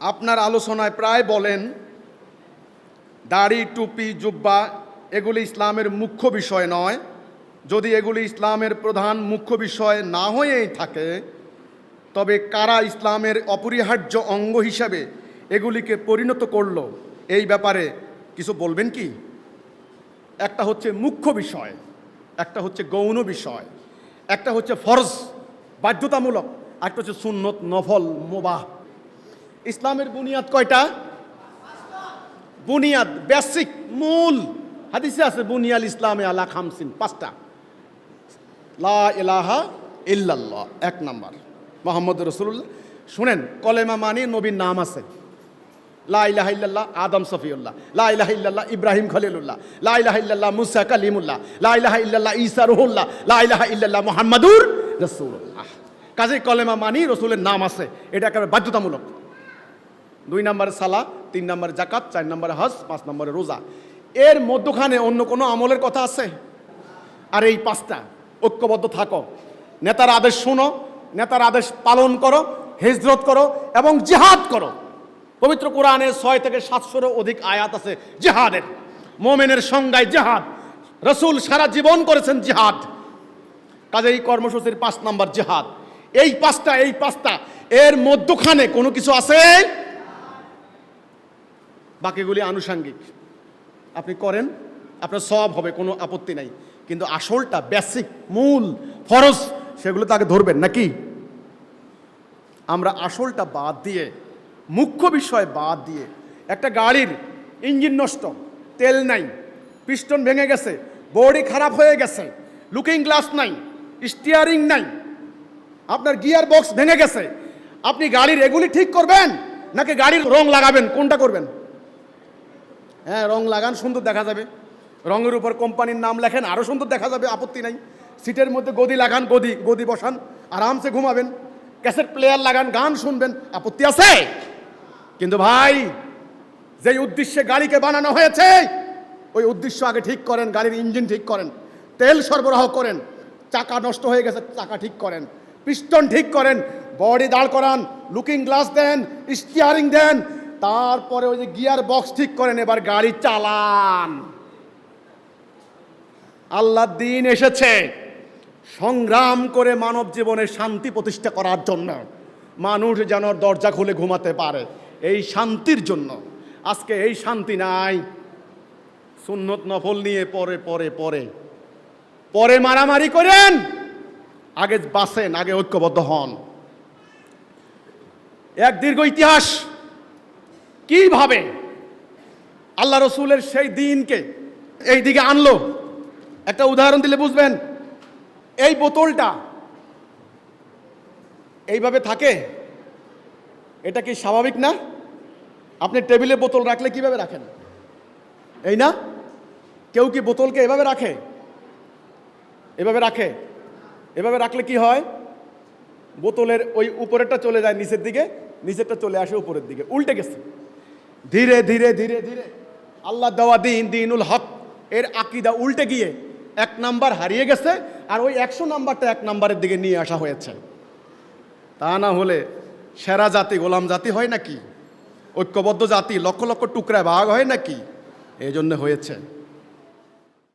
আপনার আলোচনায় প্রায় বলেন দাড়ি, টুপি, জুব্বা এগুলি ইসলামের মুখ্য বিষয় নয়। যদি এগুলি ইসলামের প্রধান মুখ্য বিষয় না হয়েই থাকে, তবে কারা ইসলামের অপরিহার্য অঙ্গ হিসাবে এগুলিকে পরিণত করলো, এই ব্যাপারে কিছু বলবেন কি? একটা হচ্ছে মুখ্য বিষয়, একটা হচ্ছে গৌণ বিষয়, একটা হচ্ছে ফরজ বাধ্যতামূলক, একটা হচ্ছে সুন্নত নফল মুবাহ। ইসলামের বুনিয়াদ কয়টা? বুনিয়াদ, বেসিক, মূল। হাদিসে আছে বুনিয়াল ইসলামে আলা খামসিন, 5টা। লা ইলাহা ইল্লাল্লাহ 1 নাম্বার, মুহাম্মদ রাসূলুল্লাহ। শুনেন, কলেমা মানে নবীর নাম আছে। লা ইলাহা ইল্লাল্লাহ আদম সফিউল্লাহ, লা ইলাহা ইল্লাল্লাহ ইব্রাহিম খলিলুল্লাহ, লা ইলাহা ইল্লাল্লাহ মুসা কালিমুল্লাহ, লা ইলাহা ইল্লাল্লাহ ঈসা রুহুল্লাহ, লা ইলাহা ইল্লাল্লাহ মুহাম্মাদুর রাসূলুল্লাহ। কাজেই কলেমা মানি রসুলের নাম আছে, এটা একেবারে বাধ্যতামূলক। 2 নম্বরে সালাহ, 3 নম্বরে জাকাত, 4 নম্বরে হজ, 5 নম্বরে রোজা। এর মধ্যখানে অন্য কোনো আমলের কথা আছে? আর এই 5টা ঐক্যবদ্ধ থাকো, নেতার আদেশ শোনো, নেতার আদেশ পালন করো, হিজরত করো এবং জিহাদ করো। পবিত্র কোরআনে 6 থেকে 700-এরও অধিক আয়াত আছে জিহাদের। মোমেনের সংজ্ঞায় জিহাদ, রসুল সারা জীবন করেছেন জিহাদ। কাজে এই কর্মসূচির 5 নম্বর জিহাদ। এই 5টা এর মধ্যখানে কোনো কিছু আছে? বাকিগুলি আনুষাঙ্গিক, আপনি করেন, আপনার সওয়াব হবে, কোনো আপত্তি নাই। কিন্তু আসলটা, বেসিক, মূল, ফরজ, সেগুলো তো আগে ধরবেন নাকি? আমরা আসলটা বাদ দিয়ে, মুখ্য বিষয় বাদ দিয়ে, একটা গাড়ির ইঞ্জিন নষ্ট, তেল নাই, পিস্টন ভেঙে গেছে, বডি খারাপ হয়ে গেছে, লুকিং গ্লাস নাই, স্টিয়ারিং নাই, আপনার গিয়ার বক্স ভেঙে গেছে, আপনি গাড়ির এগুলি ঠিক করবেন নাকি গাড়ির রং লাগাবেন? কোনটা করবেন? হ্যাঁ, রং লাগান, সুন্দর দেখা যাবে। রঙের উপর কোম্পানির নাম লেখেন, আরও সুন্দর দেখা যাবে, আপত্তি নাই। সিটের মধ্যে গদি লাগান, গদি বসান, আরামসে ঘুমাবেন। ক্যাসেট প্লেয়ার লাগান, গান শুনবেন, আপত্তি আছে? কিন্তু ভাই, যেই উদ্দেশ্যে গাড়িকে বানানো হয়েছে, ওই উদ্দেশ্য আগে ঠিক করেন। গাড়ির ইঞ্জিন ঠিক করেন, তেল সরবরাহ করেন, চাকা নষ্ট হয়ে গেছে চাকা ঠিক করেন, পিস্টন ঠিক করেন, বডি দাঁড় করান, লুকিং গ্লাস দেন, স্টিয়ারিং দেন, তারপরে ওই যে গিয়ার বক্স ঠিক করেন, এবার গাড়ি চালান। আল্লাহর দ্বীন এসেছে সংগ্রাম করে মানব জীবনে শান্তি প্রতিষ্ঠা করার জন্য, মানুষ যেন দরজা খুলে ঘুমাতে পারে, এই শান্তির জন্য। আজকে এই শান্তি নাই। সুন্নত নফল নিয়ে পরে মারামারি করেন, আগে বাঁচেন, আগে ঐক্যবদ্ধ হন। এক দীর্ঘ ইতিহাস কিভাবে আল্লাহ রসুলের সেই দিনকে এই দিকে আনলো, একটা উদাহরণ দিলে বুঝবেন। এই বোতলটা এইভাবে থাকে, এটা কি স্বাভাবিক না? আপনি টেবিলে বোতল রাখলে কিভাবে রাখেন? এই না? কেউ কি বোতলকে এভাবে রাখে? এভাবে রাখে? এভাবে রাখলে কি হয়? বোতলের ওই উপরেরটা চলে যায় নিচের দিকে, নিচেরটা চলে আসে উপরের দিকে, উল্টে গেছে। ধীরে ধীরে ধীরে ধীরে আল্লাহ দেওয়া দিন, দিনুল হক, এর আকীদা উল্টে গিয়ে 1 নাম্বার হারিয়ে গেছে, আর ওই 100 নাম্বারটা 1 নাম্বারের দিকে নিয়ে আসা হয়েছে। তা না হলে সেরা জাতি গোলাম জাতি হয় নাকি? ঐক্যবদ্ধ জাতি লক্ষ লক্ষ টুকরায় ভাগ হয় নাকি? এই জন্য হয়েছে।